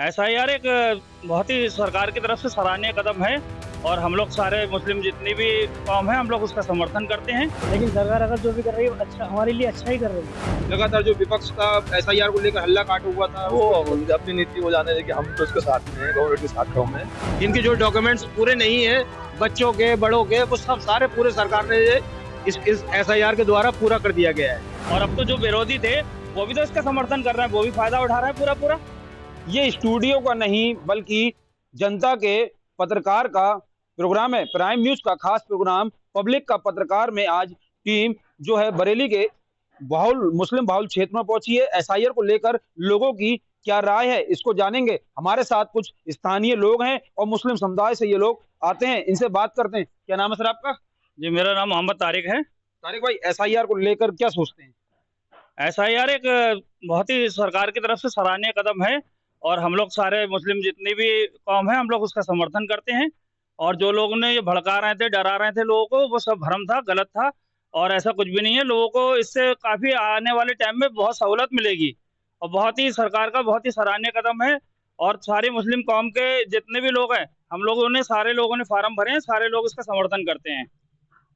SIR एक बहुत ही सरकार की तरफ से सराहनीय कदम है और हम लोग सारे मुस्लिम जितनी भी कौम है हम लोग उसका समर्थन करते हैं। लेकिन सरकार अगर जो भी कर रही है अच्छा हमारे लिए अच्छा ही कर रही है। लगातार जो विपक्ष का एसआईआर को लेकर हल्ला काट हुआ था वो उनकी अपनी नीति को जाने कि हम तो इसके साथ में हैं, गवर्नमेंट के साथ में हैं। जिनके जो डॉक्यूमेंट्स पूरे नहीं है बच्चों के बड़ों के वो सब सारे पूरे सरकार ने इस एसआईआर के द्वारा पूरा कर दिया गया है। और अब तो जो विरोधी थे वो भी तो इसका समर्थन कर रहे हैं, वो भी फायदा उठा रहे हैं पूरा। ये स्टूडियो का नहीं बल्कि जनता के पत्रकार का प्रोग्राम है। प्राइम न्यूज का खास प्रोग्राम पब्लिक का पत्रकार में आज टीम जो है बरेली के मुस्लिम बाहुल क्षेत्र में पहुंची है। एसआईआर को लेकर लोगों की क्या राय है इसको जानेंगे। हमारे साथ कुछ स्थानीय लोग हैं और मुस्लिम समुदाय से ये लोग आते हैं, इनसे बात करते हैं। क्या नाम है सर आपका? जी मेरा नाम मोहम्मद तारिक है। तारिक भाई, एसआईआर को लेकर क्या सोचते हैं? एसआईआर एक बहुत ही सरकार की तरफ से सराहनीय कदम है और हम लोग सारे मुस्लिम जितनी भी कौम है हम लोग उसका समर्थन करते हैं। और जो लोग ने ये भड़का रहे थे, डरा रहे थे लोगों को, वो सब भ्रम था, गलत था और ऐसा कुछ भी नहीं है। लोगों को इससे काफी आने वाले टाइम में बहुत सहूलत मिलेगी और बहुत ही सरकार का बहुत ही सराहनीय कदम है। और सारी मुस्लिम कौम के जितने भी लोग हैं हम लोगों ने सारे लोगों ने फार्म भरे हैं, सारे लोग इसका समर्थन करते हैं।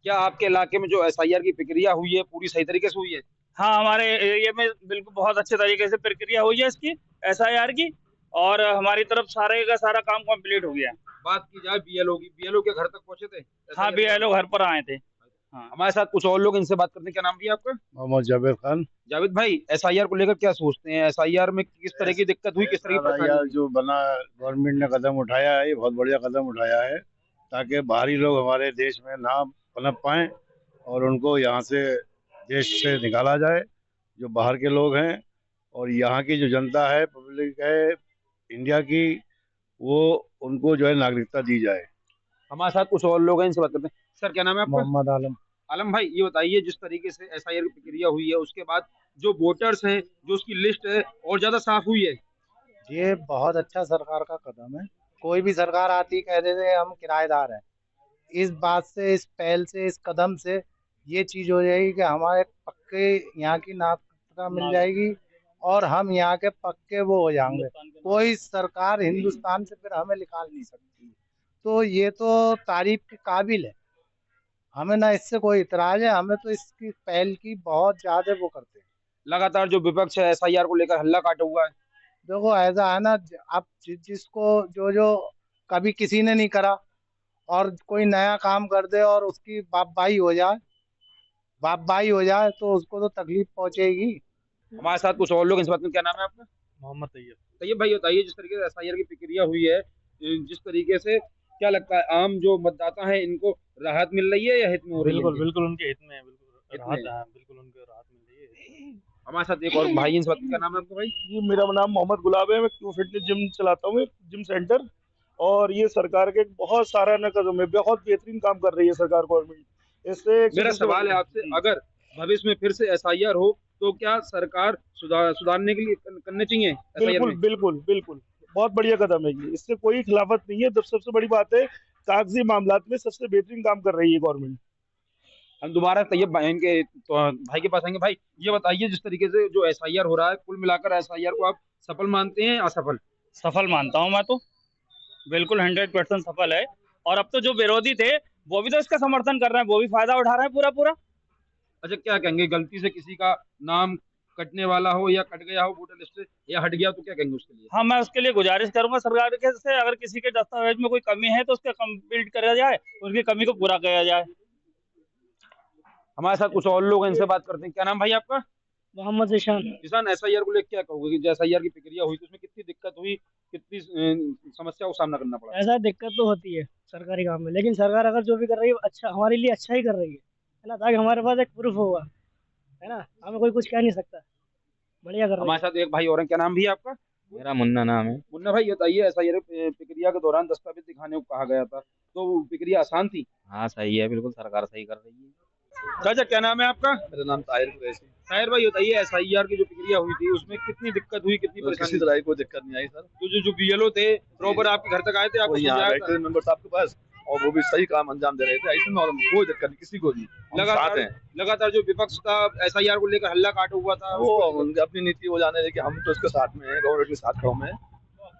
क्या आपके इलाके में जो एसआईआर की प्रक्रिया हुई है पूरी सही तरीके से हुई है? हाँ, हमारे एरिया में बिल्कुल बहुत अच्छे तरीके से प्रक्रिया हुई है इसकी एसआईआर की और हमारी तरफ सारे का सारा काम कंप्लीट हो गया है। बात की जाए बीएलओ की, बीएलओ के घर तक पहुंचे थे? हाँ, बीएलओ घर पर आए थे। हाँ, हमारे साथ कुछ और लोग, इनसे बात करते हैं। क्या नाम भी है आपका? मोहम्मद जावेद खान। जावेद भाई, एसआईआर को लेकर क्या सोचते हैं? एसआईआर में किस तरह की दिक्कत हुई, किस तरह की परेशानी यार हुई? जो बना गवर्नमेंट ने कदम उठाया है, ये बहुत बढ़िया कदम उठाया है ताकि बाहरी लोग हमारे देश में ना पनप पाए और उनको यहाँ से देश से निकाला जाए। जो बाहर के लोग हैं और यहाँ की जो जनता है, पब्लिक है इंडिया की, वो उनको जो है नागरिकता दी जाए। हमारे साथ कुछ और लोग हैं, इनसे बात करते हैं। सर क्या नाम है आपका? मोहम्मद आलम। आलम भाई, ये बताइए जिस तरीके से एसआईआर की प्रक्रिया हुई है उसके बाद जो वोटर्स हैं, जो उसकी लिस्ट है और ज्यादा साफ हुई है। ये बहुत अच्छा सरकार का कदम है। कोई भी सरकार आती कह देते हैं हम किराएदार हैं। इस बात से, इस पहल से, इस कदम से ये चीज हो जाएगी कि हमारे पक्के यहाँ की नागरिकता मिल जाएगी और हम यहाँ के पक्के वो हो जाएंगे। कोई सरकार हिंदुस्तान से फिर हमें निकाल नहीं सकती। तो ये तो तारीफ के काबिल है। हमें ना इससे कोई इतराज है, हमें तो इसकी पहल की बहुत ज्यादा वो करते हैं। लगातार जो विपक्ष है एसआईआर को लेकर हल्ला काटा हुआ है। देखो ऐसा है ना, अब जिसको जो जो कभी किसी ने नहीं करा और कोई नया काम कर दे और उसकी बाप भाई हो जाए तो उसको तो तकलीफ पहुंचेगी। हमारे साथ कुछ और लोग, इनसे बात करते हैं। क्या नाम है आपका? मोहम्मद तैयब। तैयब भाई, बताइए जिस तरीके से एसआईआर की प्रक्रिया हुई है, जिस तरीके से क्या लगता है आम जो मतदाता है इनको राहत मिल रही है या हित में हो रही है? बिल्कुल उनके हित में है, हित में है। बिल्कुल उनको राहत मिल रही है। हमारे साथ एक और भाई, इनसे बात करते हैं। क्या नाम है आपका भाई? जी मेरा नाम मोहम्मद गुलाब है। मैं क्यू फिटनेस जिम चलाता हूँ, जिम सेंटर। और ये सरकार के बहुत सराहनीय कदम है, बहुत बेहतरीन काम कर रही है सरकार गवर्नमेंट। इससे मेरा सवाल है आपसे, अगर भविष्य में फिर से एसआईआर हो तो क्या सरकार सुधारने के लिए करने चाहिए SIR बिल्कुल में? बिल्कुल बिल्कुल बहुत बढ़िया कदम है ये। इससे कोई खिलाफत नहीं है। सबसे बड़ी बात है, कागजी मामलात में सबसे बेहतरीन काम कर रही है गवर्नमेंट। हम दोबारा तैयब बहन के तो भाई के पास आएंगे। भाई ये बताइए जिस तरीके से जो एसआईआर हो रहा है, कुल मिलाकर एसआईआर को आप सफल मानते हैं असफल? सफल मानता हूँ मैं तो, बिल्कुल 100% सफल है। और अब तो जो विरोधी थे वो भी तो इसका समर्थन कर रहे हैं, वो भी फायदा उठा रहे हैं पूरा। अच्छा, क्या कहेंगे गलती से किसी का नाम कटने वाला हो या कट गया हो वोटर लिस्ट से या हट गया तो क्या कहेंगे उसके लिए? हाँ, मैं उसके लिए गुजारिश करूंगा सरकार के से, अगर किसी के दस्तावेज में कोई कमी है तो उसका कंप्लीट करा जाए, उसकी कमी को पूरा किया जाए। हमारे साथ कुछ और लोग हैं, इनसे बात करते हैं। क्या नाम भाई आपका? मोहम्मद ईशान। किसान, एसआईआर को लेकर क्या कहोगे कि जो एसआईआर की प्रक्रिया हुई तो उसमें कितनी दिक्कत हुई, कितनी समस्या का सामना करना पड़ा? ऐसा दिक्कत तो होती है सरकारी काम में, लेकिन सरकार अगर जो भी कर रही है अच्छा हमारे लिए अच्छा ही कर रही है ना, ताकि हमारे पास एक प्रूफ होगा, है ना। हमें कोई कुछ कह नहीं सकता, बढ़िया कर रही है। हमारे साथ एक भाई और हैं। क्या नाम भी है आपका? मेरा मुन्ना नाम है। मुन्ना भाई, बताइए एसआईआर प्रक्रिया के दौरान दस्तावेज दिखाने को कहा गया था, तो प्रक्रिया आसान थी? हाँ सही है, बिल्कुल सरकार सही कर रही है। चाचा क्या नाम है आपका? मेरा नाम ताहिर कुरैशी। ताहिर भाई, बताइए एसआईआर की जो प्रक्रिया हुई थी उसमें कितनी दिक्कत हुई, कितनी किसी परेशानी? तरह की कोई दिक्कत नहीं आई सर। तो जो बीएलओ थे प्रॉपर आपके घर तक आए थे, वो आपको यहाँ समझाया बैठे था? मेंबर साहब के पास और वो भी सही काम अंजाम दे रहे थे। ऐसे में कोई दिक्कत नहीं किसी को भी, हम साथ हैं। लगातार जो विपक्ष का एसआईआर को लेकर हल्ला काट हुआ था, वो उनकी अपनी नीति को जाने कि हम तो इसके साथ में हैं, गवर्नमेंट के साथ में हैं।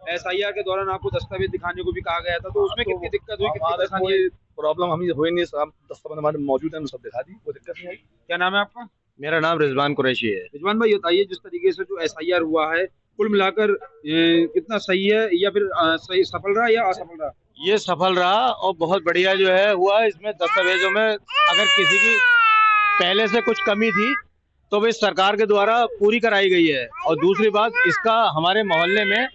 एसआईआर के दौरान आपको दस्तावेज दिखाने को भी कहा गया था, तो उसमें तो कितनी दिक्कत हुई, कितनी हमारे परेशानी कोई हुई? प्रॉब्लम हमें हुई नहीं, सब दस्तावेज हमारे मौजूद है, सब दिखा दी, कोई दिक्कत नहीं आई। क्या नाम है आपका? मेरा नाम रिजवान कुरैशी है। रिजवान भाई बताइए, जिस तरीके से जो एसआईआर हुआ है कुल मिलाकर कितना सही है, या फिर सही सफल रहा या असफल रहा? ये सफल रहा और बहुत बढ़िया जो है हुआ। इसमें दस्तावेजों में अगर किसी की पहले से कुछ कमी थी तो वो इस सरकार के द्वारा पूरी कराई गई है। और दूसरी बात, इसका हमारे मोहल्ले में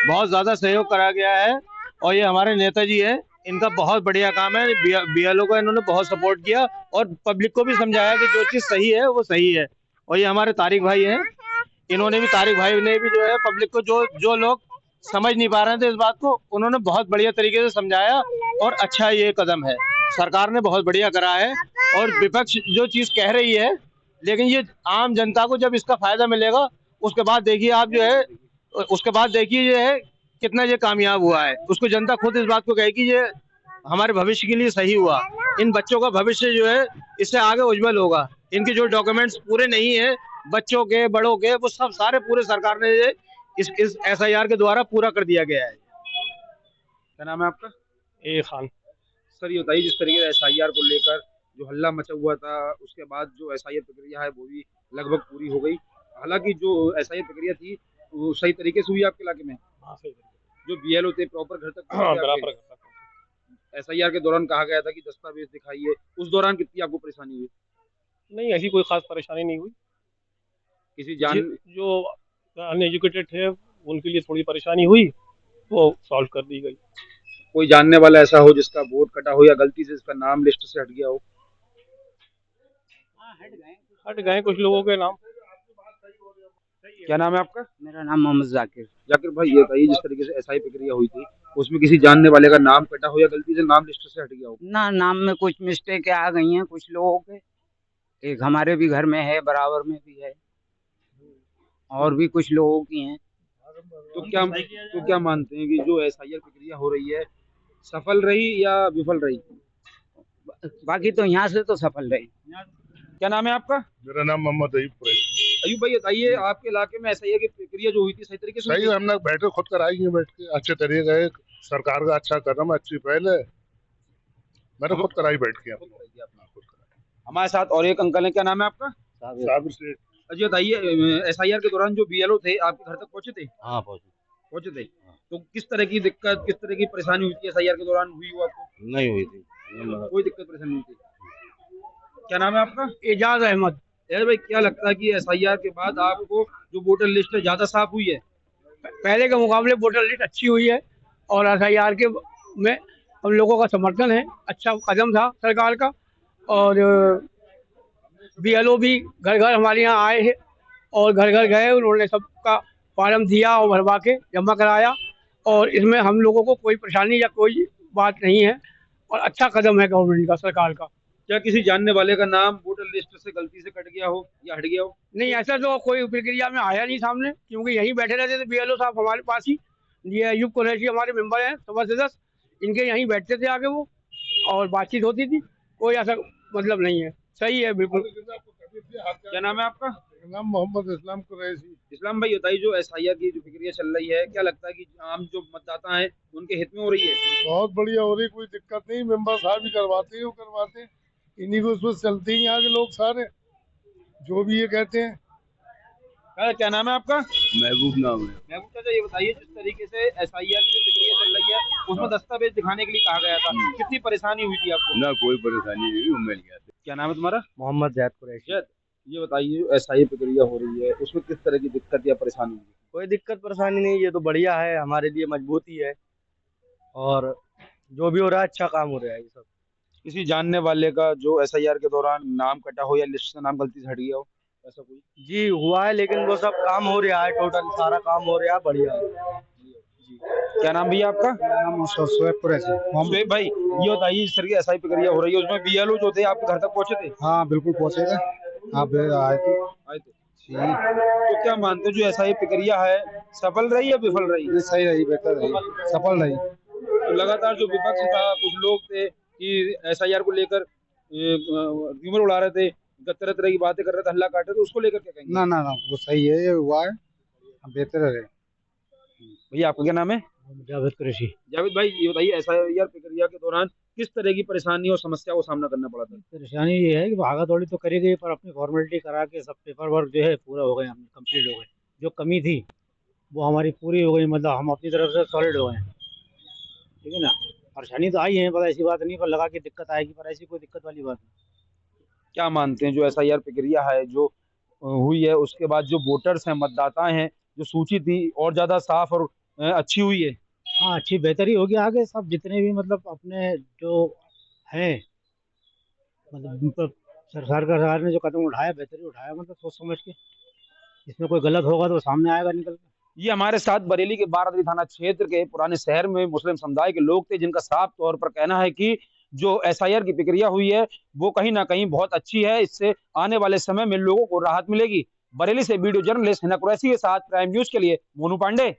बहुत ज़्यादा सहयोग करा गया है और ये हमारे नेताजी है, इनका बहुत बढ़िया काम है। बीएलओ को इन्होंने बहुत सपोर्ट किया और पब्लिक को भी समझाया कि जो चीज़ सही है वो सही है। और ये हमारे तारिक भाई हैं, इन्होंने भी, तारिक भाई ने भी जो है पब्लिक को, जो लोग समझ नहीं पा रहे थे इस बात को, उन्होंने बहुत बढ़िया तरीके से समझाया और अच्छा ये कदम है, सरकार ने बहुत बढ़िया करा है। और विपक्ष जो चीज़ कह रही है, लेकिन ये आम जनता को जब इसका फायदा मिलेगा उसके बाद देखिए आप जो है, उसके बाद देखिए ये है कितना ये कामयाब हुआ है। उसको जनता खुद इस बात को कहेगी ये हमारे भविष्य के लिए सही हुआ। इन बच्चों का भविष्य जो है इससे आगे उज्जवल होगा। इनके जो डॉक्यूमेंट्स पूरे नहीं है, बच्चों के, बड़ों के, वो सब सारे पूरे सरकार ने इस एसआईआर के द्वारा पूरा कर दिया गया है। क्या नाम है आपका? ए खान। सर ये बताइए, जिस तरीके से एसआईआर को लेकर जो हल्ला मचा हुआ था, उसके बाद जो एसआईआर प्रक्रिया है वो भी लगभग पूरी हो गई। हालांकि जो एसआईआर प्रक्रिया थी वो सही तरीके से हुई आपके इलाके में? हाँ सही। जो बीएलओ थे प्रॉपर घर तक हाँ बराबर। एसआईआर के दौरान कहा गया था कि दस्तावेज दिखाइए, उस दौरान कितनी आपको परेशानी हुई? नहीं, ऐसी कोई खास परेशानी नहीं हुई। किसी जान जो अनएजुकेटेड थे उनके लिए थोड़ी परेशानी हुई, वो सॉल्व कर दी गई। कोई जानने वाला ऐसा हो जिसका वोट कटा हो या गलती से इसका नाम लिस्ट से हट गया हो? हट गए कुछ लोगों के नाम। क्या नाम है आपका? मेरा नाम मोहम्मद जाकिर। जाकिर भाई ये बताइए, जिस तरीके से एसआई प्रक्रिया हुई थी उसमें किसी जानने वाले का नाम कटा हो या गलती से नाम लिस्ट से हट गया हो? ना, नाम में कुछ मिस्टेक आ गई हैं कुछ लोगों के। एक हमारे भी घर में है, बराबर में भी है, और भी कुछ लोगों की हैं। तो क्या मानते हैं कि जो एसआईआर प्रक्रिया हो रही है सफल रही या विफल रही? बाकी तो यहाँ से तो सफल रही। क्या नाम है आपका? मेरा नाम मोहम्मद अयूब कुरैशी। अयूब भाई बताइए, आपके इलाके में एसआईआर की प्रक्रिया जो हुई थी सही तरीके से सही, हुई थी? हमने बैठ के खुद कराई है, बैठ के अच्छे तरीके है। सरकार का अच्छा कदम है, अच्छी पहल है, मैंने खुद कराई बैठ के। हमारे साथ और एक अंकल है, क्या नाम है आपका? साबिर से। अजय बताइए, एसआईआर के दौरान जो बीएलओ थे आपके घर तक पहुंचे थे? हाँ पहुंचे थे। तो किस तरह की दिक्कत, किस तरह की परेशानी हुई थी एसआईआर के दौरान, हुई हो आपको? नहीं हुई थी। कोई दिक्कत परेशानी नहीं थी। क्या नाम है आपका? एजाज अहमद। यार भाई, क्या लगता है कि एसआईआर के बाद आपको जो वोटर लिस्ट है ज्यादा साफ हुई है? पहले के मुकाबले वोटर लिस्ट अच्छी हुई है और एसआईआर के में हम लोगों का समर्थन है। अच्छा कदम था सरकार का। और बीएलओ भी घर घर हमारे यहाँ आए हैं और घर घर गए, उन्होंने सबका फॉर्म दिया और भरवा के जमा कराया। और इसमें हम लोगों को कोई परेशानी या कोई बात नहीं है और अच्छा कदम है गवर्नमेंट का, सरकार का। क्या किसी जानने वाले का नाम वोटर लिस्ट से गलती से कट गया हो या हट गया हो? नहीं, ऐसा तो कोई प्रक्रिया में आया नहीं सामने, क्योंकि यहीं बैठे रहते थे बीएलओ साहब हमारे पास ही। ये अयूब कुरैशी हमारे मेंबर हैं, सभा सदस्य, इनके यहीं बैठते थे आगे वो, और बातचीत होती थी। कोई ऐसा मतलब नहीं है, सही है बिल्कुल। क्या नाम है आपका? नाम मोहम्मद इस्लाम कुरैशी। इस्लाम भाई बताइए, जो एसआईआर की जो प्रक्रिया चल रही है, क्या लगता है कि आम जो मतदाता है उनके हित में हो रही है? बहुत बढ़िया हो रही, कोई दिक्कत नहीं। मेंबर साहब भी करवाते हैं, वो करवाते हैं, इन्हीं को उसमें चलते हैं यहाँ के लोग सारे, जो भी ये कहते हैं। क्या नाम है आपका? महबूब नाम है। महबूब चाचा, ये बताइए, जिस तरीके से एसआईआर की जो प्रक्रिया चल रही है उसमें दस्तावेज दिखाने के लिए कहा गया था, कितनी परेशानी हुई थी आपको? ना कोई परेशानी नहीं हुई, मिल गया। क्या नाम है तुम्हारा? मोहम्मद जैद कुरैशी। जैद, ये बताइए, एसआईआर प्रक्रिया हो रही है उसमें किस तरह की दिक्कत या परेशानी हुई? कोई दिक्कत परेशानी नहीं, ये तो बढ़िया है, हमारे लिए मजबूती है और जो भी हो रहा है अच्छा काम हो रहा है। ये सब किसी जानने वाले का जो एसआईआर के दौरान नाम कटा हो या लिस्ट से नाम गलती से हट गया हो, ऐसा कोई? जी हुआ है, लेकिन वो सब काम हो रहा है, टोटल सारा काम हो रहा है, बढ़िया है। क्या नाम भैया आपका? नाम शोएब कुरैशी। शोएब भाई, ये बताइए, जिस तरह की एसआई प्रक्रिया हो रही है उसमें बीएलओ जो थे आपके घर तक पहुंचे थे? हाँ बिल्कुल पहुँचे थे, आप आए थे। आए थे। तो क्या मानते हो, जो एसआई प्रक्रिया है सफल रही या विफल रही? सही रही, बेहतर रही, सफल रही। तो लगातार जो विपक्ष था, कुछ लोग थे कि एसआईआर को लेकर र्यूमर उड़ा रहे थे, तरह तरह की बातें कर रहे थे, हल्ला काट रहे थे, उसको लेकर क्या कहेंगे? ना ना ना, वो सही है, ये हुआ है, बेहतर है। भैया आपका क्या नाम है? जावेद कुरैशी। जावेद भाई, ये बताइए एसआईआर प्रक्रिया के दौरान किस तरह की परेशानी और समस्या को सामना करना पड़ा था? परेशानी ये है कि भागा दौड़ी तो करी गई, पर अपनी फॉर्मेलिटी करा के सब पेपर वर्क जो है पूरा हो गए, हम कंप्लीट हो गए। जो कमी थी वो हमारी पूरी हो गई, मतलब हम अपनी तरफ से सॉलिड हो गए, ठीक है ना। परेशानी तो आई है, पर ऐसी बात नहीं, पर लगा कि दिक्कत आएगी, पर ऐसी कोई दिक्कत वाली बात नहीं। क्या मानते हैं जो एसआईआर प्रक्रिया है जो हुई है, उसके बाद जो वोटर्स हैं, मतदाता हैं, जो सूची थी और ज्यादा साफ और अच्छी हुई है? हाँ, अच्छी बेहतरी होगी आगे। सब जितने भी मतलब अपने जो हैं, मतलब उन पर सरकार ने जो कदम उठाया, बेहतरी उठाया, मतलब सोच समझ के। इसमें कोई गलत होगा तो सामने आएगा निकल के। ये हमारे साथ बरेली के बारादरी थाना क्षेत्र के पुराने शहर में मुस्लिम समुदाय के लोग थे, जिनका साफ तौर पर कहना है कि जो एसआईआर की प्रक्रिया हुई है वो कहीं ना कहीं बहुत अच्छी है। इससे आने वाले समय में लोगों को राहत मिलेगी। बरेली से वीडियो जर्नलिस्ट हिना कुरैशी के साथ प्राइम न्यूज के लिए मोनू पांडे।